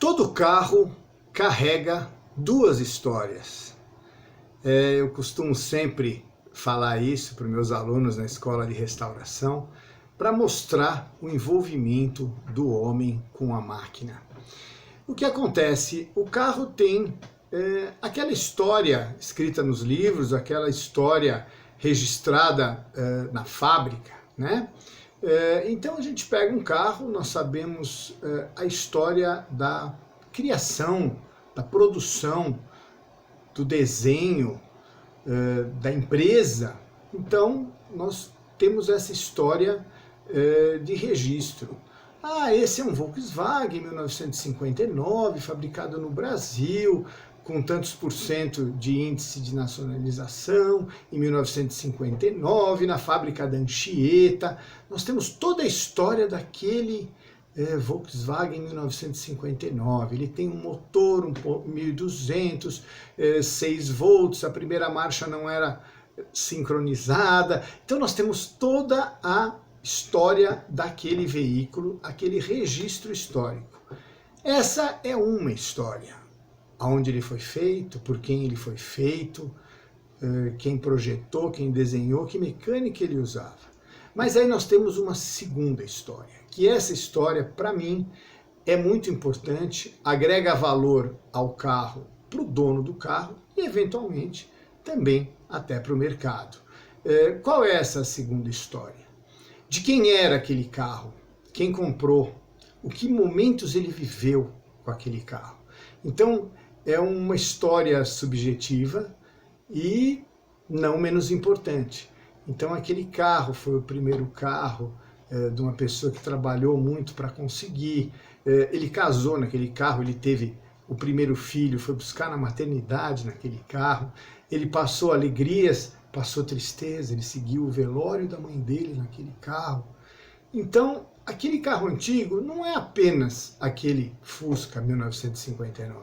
Todo carro carrega duas histórias. Eu costumo sempre falar isso para os meus alunos na escola de restauração, para mostrar o envolvimento do homem com a máquina. O que acontece? O carro tem aquela história escrita nos livros, aquela história registrada na fábrica, né? Então a gente pega um carro, nós sabemos a história da criação, da produção, do desenho, da empresa. Então nós temos essa história de registro. Esse é um Volkswagen 1959, fabricado no Brasil, com tantos por cento de índice de nacionalização, em 1959, na fábrica da Anchieta. Nós temos toda a história daquele Volkswagen 1959. Ele tem um motor 1200, 6 volts, a primeira marcha não era sincronizada. Então nós temos toda a história daquele veículo, aquele registro histórico. Essa é uma história. Aonde ele foi feito, por quem ele foi feito, quem projetou, quem desenhou, que mecânica ele usava. Mas aí nós temos uma segunda história, que essa história, para mim, é muito importante, agrega valor ao carro, para o dono do carro e, eventualmente, também até para o mercado. Qual é essa segunda história? De quem era aquele carro? Quem comprou? O que momentos ele viveu com aquele carro? Então, é uma história subjetiva e não menos importante. Então, aquele carro foi o primeiro carro de uma pessoa que trabalhou muito para conseguir. Ele casou naquele carro, ele teve o primeiro filho, foi buscar na maternidade naquele carro. Ele passou alegrias, passou tristeza, ele seguiu o velório da mãe dele naquele carro. Então, aquele carro antigo não é apenas aquele Fusca 1959.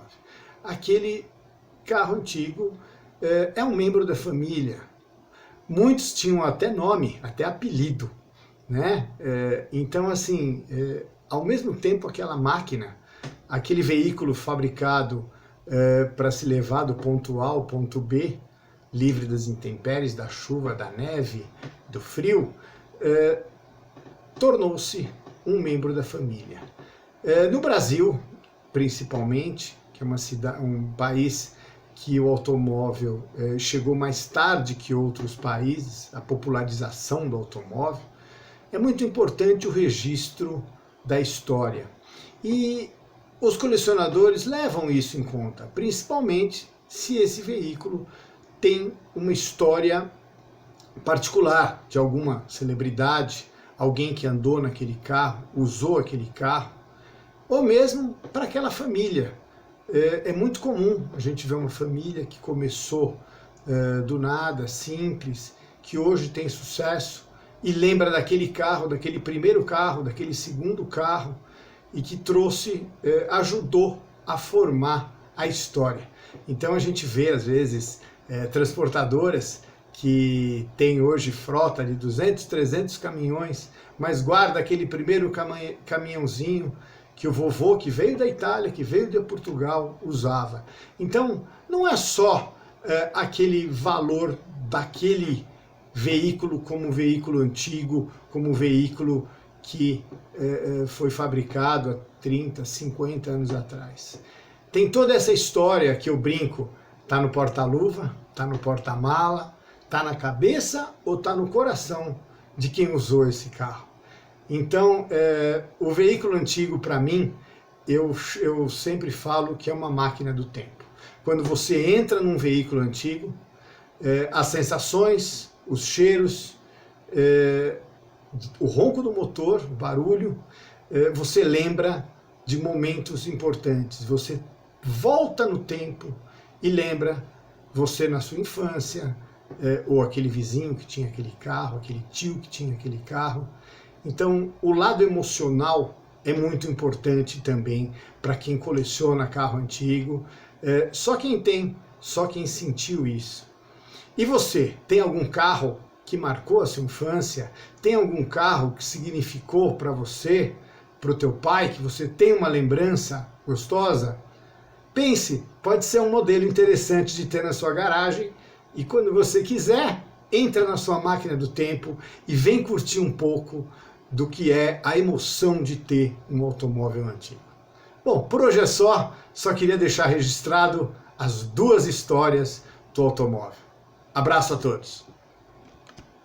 Aquele carro antigo é um membro da família. Muitos tinham até nome, até apelido, né? Então, assim, ao mesmo tempo aquela máquina, aquele veículo fabricado para se levar do ponto A ao ponto B, livre das intempéries, da chuva, da neve, do frio, tornou-se um membro da família. No Brasil, principalmente, que é um país que o automóvel chegou mais tarde que outros países, a popularização do automóvel, é muito importante o registro da história. E os colecionadores levam isso em conta, principalmente se esse veículo tem uma história particular de alguma celebridade, alguém que andou naquele carro, usou aquele carro, ou mesmo para aquela família. É muito comum a gente ver uma família que começou do nada, simples, que hoje tem sucesso e lembra daquele carro, daquele primeiro carro, daquele segundo carro e que trouxe, ajudou a formar a história. Então a gente vê às vezes transportadoras que tem hoje frota de 200, 300 caminhões, mas guarda aquele primeiro caminhãozinho que o vovô que veio da Itália, que veio de Portugal, usava. Então, não é só aquele valor daquele veículo como veículo antigo, como veículo que foi fabricado há 30, 50 anos atrás. Tem toda essa história que eu brinco, está no porta-luva, está no porta-mala, está na cabeça ou está no coração de quem usou esse carro. Então, o veículo antigo, para mim, eu sempre falo que é uma máquina do tempo. Quando você entra num veículo antigo, as sensações, os cheiros, o ronco do motor, o barulho, você lembra de momentos importantes. Você volta no tempo e lembra você na sua infância, ou aquele vizinho que tinha aquele carro, aquele tio que tinha aquele carro. Então, o lado emocional é muito importante também para quem coleciona carro antigo. Só quem tem, só quem sentiu isso. E você, tem algum carro que marcou a sua infância? Tem algum carro que significou para você? para o teu pai, que você tem uma lembrança gostosa, pense, pode ser um modelo interessante de ter na sua garagem, e quando você quiser, entra na sua máquina do tempo e vem curtir um pouco do que é a emoção de ter um automóvel antigo. Bom, por hoje é só queria deixar registrado as duas histórias do automóvel. Abraço a todos!